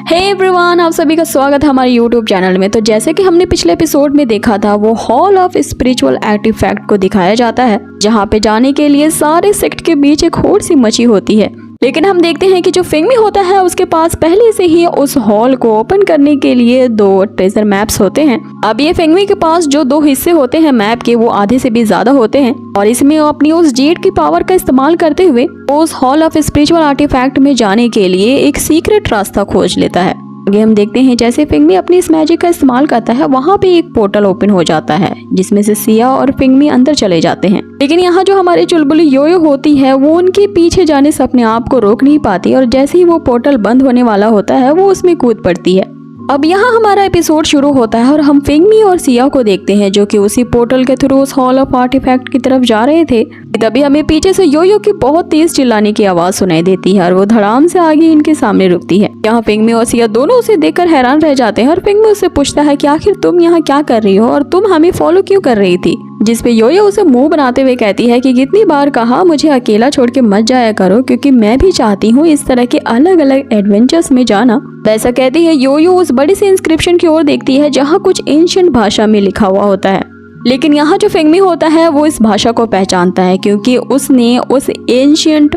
Hey everyone, आप सभी का स्वागत है हमारे यूट्यूब चैनल में। तो जैसे कि हमने पिछले एपिसोड में देखा था, वो हॉल ऑफ स्पिरिचुअल आर्टिफैक्ट को दिखाया जाता है, जहाँ पे जाने के लिए सारे सेक्ट के बीच एक होड़ सी मची होती है। लेकिन हम देखते हैं कि जो फेंगमी होता है उसके पास पहले से ही उस हॉल को ओपन करने के लिए 2 ट्रेजर मैप्स होते हैं। अब ये फेंगमी के पास जो 2 हिस्से होते हैं मैप के, वो आधे से भी ज्यादा होते हैं और इसमें वो अपनी उस जेड की पावर का इस्तेमाल करते हुए उस हॉल ऑफ स्पिरिचुअल आर्टिफैक्ट में जाने के लिए एक सीक्रेट रास्ता खोज लेता है। आगे हम देखते हैं जैसे फेंगमी अपनी इस मैजिक का इस्तेमाल करता है, वहाँ पे एक पोर्टल ओपन हो जाता है जिसमें से सिया और फेंगमी अंदर चले जाते हैं। लेकिन यहाँ जो हमारी चुलबुली योयो होती है वो उनके पीछे जाने से अपने आप को रोक नहीं पाती और जैसे ही वो पोर्टल बंद होने वाला होता है वो उसमें कूद पड़ती है। अब यहाँ हमारा एपिसोड शुरू होता है और हम फेंगमी और सिया को देखते हैं जो कि उसी पोर्टल के थ्रू उस हॉल ऑफ आर्टिफैक्ट की तरफ जा रहे थे। तभी हमें पीछे से योयो की बहुत तेज चिल्लाने की आवाज सुनाई देती है और वो धड़ाम से आगे इनके सामने रुकती है। यहाँ फेंगमी और सिया दोनों उसे देखकर हैरान रह जाते हैं और फेंगमी उससे पूछता है कि आखिर तुम यहाँ क्या कर रही हो और तुम हमें फॉलो क्यों कर रही थी। जिस पे योयो उसे मुंह बनाते हुए कहती है कि कितनी बार कहा मुझे अकेला छोड़ के मत जाया करो, क्योंकि मैं भी चाहती हूँ इस तरह के अलग अलग एडवेंचर्स में जाना। वैसा कहती है योयो उस बड़ी सी इंस्क्रिप्शन की ओर देखती है जहाँ कुछ एंशिएंट भाषा में लिखा हुआ होता है। लेकिन यहाँ जो फेंगमी होता है वो इस भाषा को पहचानता है क्योंकि उसने उस एंशिएंट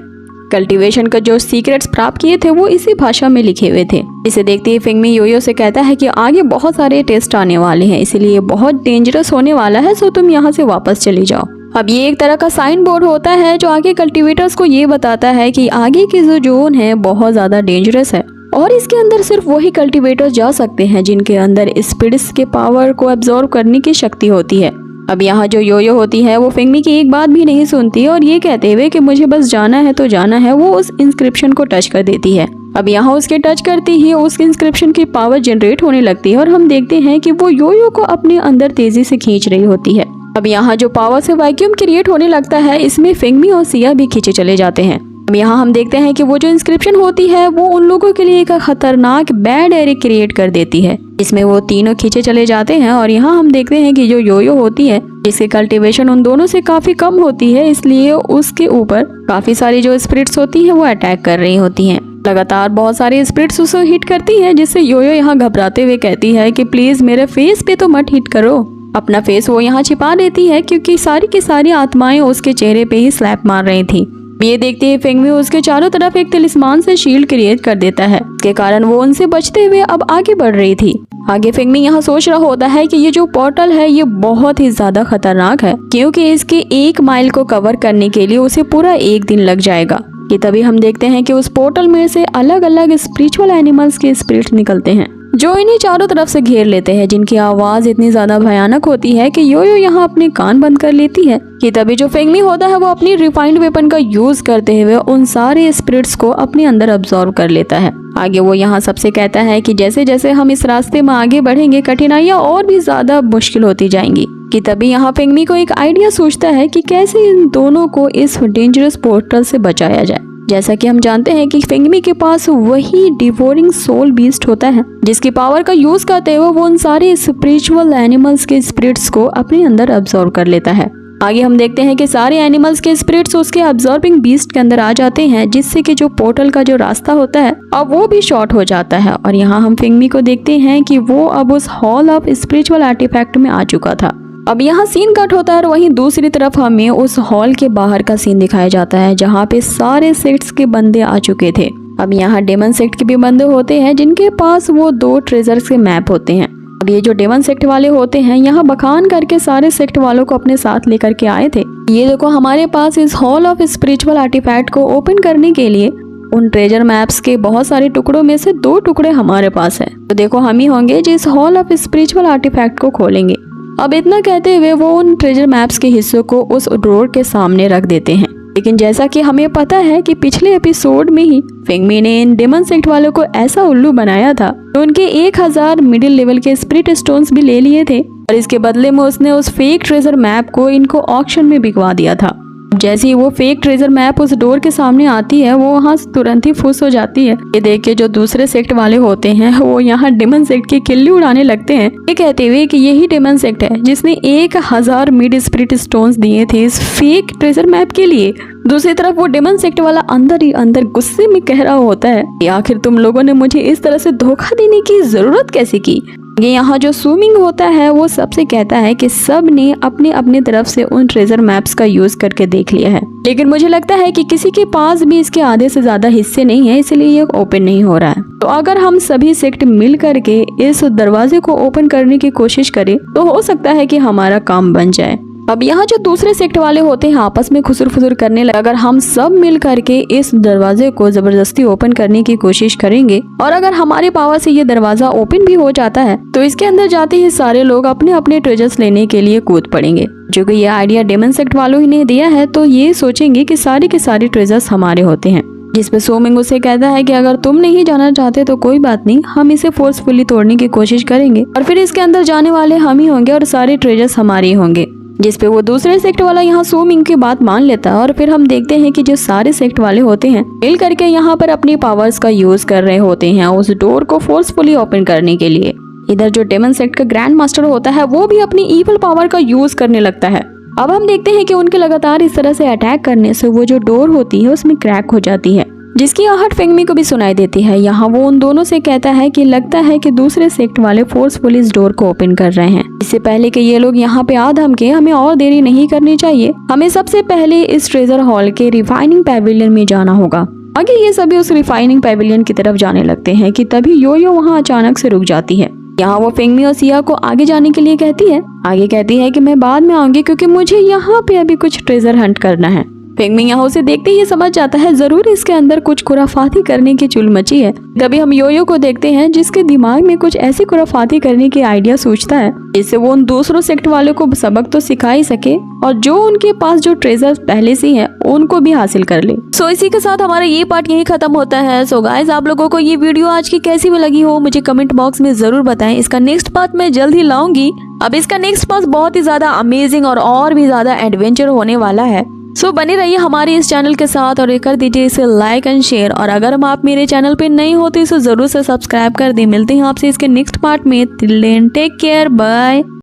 कल्टीवेशन का जो सीक्रेट्स प्राप्त किए थे वो इसी भाषा में लिखे हुए थे। इसे देखते ही फेंगमी योयो से कहता है कि आगे बहुत सारे टेस्ट आने वाले हैं, इसलिए बहुत डेंजरस होने वाला है, सो तुम यहाँ से वापस चली जाओ। अब ये एक तरह का साइन बोर्ड होता है जो आगे कल्टीवेटर्स को ये बताता है कि आगे की जो जोन है बहुत ज्यादा डेंजरस है और इसके अंदर सिर्फ वही कल्टीवेटर्स जा सकते हैं जिनके अंदर स्पिरिट्स के पावर को एब्जॉर्ब करने की शक्ति होती है। अब यहाँ जो योयो होती है वो फेंगमी की एक बात भी नहीं सुनती और ये कहते हुए कि मुझे बस जाना है तो जाना है, वो उस इंस्क्रिप्शन को टच कर देती है। अब यहाँ उसके टच करते ही उस इंस्क्रिप्शन की पावर जनरेट होने लगती है और हम देखते हैं कि वो योयो को अपने अंदर तेजी से खींच रही होती है। अब यहाँ जो पावर से वैक्यूम क्रिएट होने लगता है, इसमें फेंगमी और सिया भी खींचे चले जाते हैं। अब यहाँ हम देखते हैं कि वो जो इंस्क्रिप्शन होती है वो उन लोगों के लिए एक खतरनाक बैड एयर क्रिएट कर देती है, इसमें वो तीनों खींचे चले जाते हैं। और यहाँ हम देखते हैं कि जो योयो होती है जिसकी कल्टीवेशन उन दोनों से काफी कम होती है, इसलिए उसके ऊपर काफी सारी जो स्पिरिट्स होती हैं वो अटैक कर रही होती हैं। लगातार बहुत सारी स्पिरिट्स उसे हिट करती है, जिससे योयो यहाँ घबराते हुए कहती है कि प्लीज मेरे फेस पे तो मत हिट करो। अपना फेस वो यहाँ छिपा देती है क्योंकि सारी की सारी आत्माएं उसके चेहरे पे ही स्लैप मार रही थी। ये देखते ही फेंगमी उसके चारों तरफ एक तिलिस्मान से शील्ड क्रिएट कर देता है, इसके कारण वो उनसे बचते हुए अब आगे बढ़ रही थी। आगे फेंगमी यहाँ सोच रहा होता है कि ये जो पोर्टल है ये बहुत ही ज्यादा खतरनाक है, क्योंकि इसके 1 माइल को कवर करने के लिए उसे पूरा 1 दिन लग जाएगा। कि तभी हम देखते हैं कि उस पोर्टल में से अलग अलग स्पिरिचुअल एनिमल्स के स्पिरिट निकलते हैं जो इन्हें चारों तरफ से घेर लेते हैं, जिनकी आवाज इतनी ज्यादा भयानक होती है कि योयो यहाँ अपने कान बंद कर लेती है। कि तभी जो फेंगमी होता है वो अपनी रिफाइंड वेपन का यूज करते हुए उन सारे स्पिरिट्स को अपने अंदर अब्सॉर्ब कर लेता है। आगे वो यहाँ सबसे कहता है कि जैसे जैसे हम इस रास्ते में आगे बढ़ेंगे कठिनाइयाँ और भी ज्यादा मुश्किल होती जाएंगी। कि तभी यहाँ फेंगमी को एक आइडिया सूझता है कि कैसे इन दोनों को इस डेंजरस पोर्टल से बचाया जाए। जैसा कि हम जानते हैं कि फेंगमी के पास वही डिवोरिंग सोल बीस्ट होता है जिसकी पावर का यूज करते हुए वो उन सारे स्पिरिचुअल एनिमल्स के स्पिरिट्स को अपने अंदर अब्सॉर्ब कर लेता है। आगे हम देखते हैं कि सारे एनिमल्स के स्पिरिट्स उसके अब्सॉर्बिंग बीस्ट के अंदर आ जाते हैं, जिससे कि जो पोर्टल का जो रास्ता होता है अब वो भी शॉर्ट हो जाता है। और यहाँ हम फेंगमी को देखते हैं कि वो अब उस हॉल ऑफ स्पिरिचुअल आर्टिफैक्ट में आ चुका था। अब यहाँ सीन कट होता है और वहीं दूसरी तरफ हमें उस हॉल के बाहर का सीन दिखाया जाता है जहाँ पे सारे सेक्ट्स के बंदे आ चुके थे। अब यहाँ डेमन सेक्ट के भी बंदे होते हैं जिनके पास वो 2 ट्रेजर्स के मैप होते हैं। अब ये जो डेमन सेक्ट वाले होते हैं यहाँ बखान करके सारे सेक्ट वालों को अपने साथ लेकर के आए थे। ये देखो हमारे पास इस हॉल ऑफ स्पिरिचुअल आर्टिफैक्ट को ओपन करने के लिए उन ट्रेजर मैप्स के बहुत सारे टुकड़ों में से 2 टुकड़े हमारे पास है, तो देखो हम ही होंगे जो इस हॉल ऑफ स्पिरिचुअल आर्टिफैक्ट को खोलेंगे। अब इतना कहते हुए वो उन ट्रेजर मैप्स के हिस्सों को उस डोर के सामने रख देते हैं। लेकिन जैसा कि हमें पता है कि पिछले एपिसोड में ही फेंगमी ने इन डेमन सेक्ट वालों को ऐसा उल्लू बनाया था तो उनके 1000 मिडिल लेवल के स्पिरिट स्टोन्स भी ले लिए थे और इसके बदले में उसने उस फेक ट्रेजर मैप को इनको ऑक्शन में बिकवा दिया था। जैसे ही वो फेक ट्रेजर मैप उस डोर के सामने आती है वो वहाँ तुरंत ही खुश हो जाती है। ये देख के जो दूसरे सेक्ट वाले होते हैं वो यहाँ डेमन सेक्ट की किल्ली उड़ाने लगते हैं, ये कहते हुए कि यही डेमन सेक्ट है जिसने 1000 मिड स्पिरिट स्टोन्स दिए थे इस फेक ट्रेजर मैप के लिए। दूसरी तरफ वो डेमन सेक्ट वाला अंदर ही अंदर गुस्से में कह रहा होता है कि आखिर तुम लोगों ने मुझे इस तरह से धोखा देने की जरूरत कैसे की। ये यहाँ जो स्विमिंग होता है वो सबसे कहता है कि सब ने अपने अपने तरफ से उन ट्रेजर मैप्स का यूज करके देख लिया है, लेकिन मुझे लगता है कि किसी के पास भी इसके आधे से ज्यादा हिस्से नहीं है, इसलिए ये ओपन नहीं हो रहा है। तो अगर हम सभी सेक्ट मिल करके इस दरवाजे को ओपन करने की कोशिश करें तो हो सकता है कि हमारा काम बन जाए। अब यहाँ जो दूसरे सेक्ट वाले होते हैं आपस में खुसुर फुसुर करने लगे। अगर हम सब मिल करके इस दरवाजे को जबरदस्ती ओपन करने की कोशिश करेंगे और अगर हमारे पावर से ये दरवाजा ओपन भी हो जाता है तो इसके अंदर जाते ही सारे लोग अपने अपने ट्रेजर्स लेने के लिए कूद पड़ेंगे। जो कि ये आइडिया डेमन सेक्ट वालों ही ने दिया है, तो ये सोचेंगे कि सारे के सारे ट्रेजर्स हमारे होते हैं। जिसपे सोमिंग उसे कहता है कि अगर तुम नहीं जाना चाहते तो कोई बात नहीं, हम इसे फोर्सफुली तोड़ने की कोशिश करेंगे और फिर इसके अंदर जाने वाले हम ही होंगे और सारे ट्रेजर्स हमारे होंगे। जिसपे वो दूसरे सेक्ट वाला यहाँ सोमिंग की बात मान लेता है और फिर हम देखते हैं कि जो सारे सेक्ट वाले होते हैं मिल करके यहाँ पर अपनी पावर्स का यूज कर रहे होते हैं उस डोर को फोर्सफुली ओपन करने के लिए। इधर जो डेमन सेक्ट का ग्रैंड मास्टर होता है वो भी अपनी इविल पावर का यूज करने लगता है। अब हम देखते हैं कि उनके लगातार इस तरह से अटैक करने से वो जो डोर होती है उसमें क्रैक हो जाती है, जिसकी आहट फेंगमी को भी सुनाई देती है। यहाँ वो उन दोनों से कहता है कि लगता है कि दूसरे सेक्ट वाले फोर्सफुली इस डोर को ओपन कर रहे हैं। इससे पहले कि ये लोग यहाँ पे आ धमके, हमें और देरी नहीं करनी चाहिए। हमें सबसे पहले इस ट्रेजर हॉल के रिफाइनिंग पैविलियन में जाना होगा। आगे ये सभी उस रिफाइनिंग पैविलियन की तरफ जाने लगते हैं कि तभी यो वहाँ अचानक से रुक जाती है। यहाँ वो फेंगमी और सिया को आगे जाने के लिए कहती है। आगे कहती है कि मैं बाद में आऊंगी क्योंकि मुझे यहाँ पे अभी कुछ ट्रेजर हंट करना है। फेंगमी यहाँ उसे देखते ही समझ जाता है जरूर इसके अंदर कुछ खुराफाती करने की चुल मची है। तभी हम योयो को देखते हैं जिसके दिमाग में कुछ ऐसी खुराफाती करने की आइडिया सोचता है जिससे वो उन दूसरों सेक्ट वालों को सबक तो सिखा ही सके और जो उनके पास जो ट्रेजर पहले से है उनको भी हासिल कर ले। सो इसी के साथ हमारा ये पार्ट यही खत्म होता है। सो गाइस, आप लोगों को ये वीडियो आज की कैसी भी लगी हो मुझे कमेंट बॉक्स में जरूर बताएं। इसका नेक्स्ट पार्ट मैं जल्द ही लाऊंगी। अब इसका नेक्स्ट पार्ट बहुत ही ज्यादा अमेजिंग और भी ज्यादा एडवेंचर होने वाला है। सो बने रहिए हमारे इस चैनल के साथ और कर दीजिए इसे लाइक एंड शेयर। और अगर आप मेरे चैनल पे नए हो तो इसे जरूर से सब्सक्राइब कर दें। मिलते हैं आपसे इसके नेक्स्ट पार्ट में। Till then take care, bye.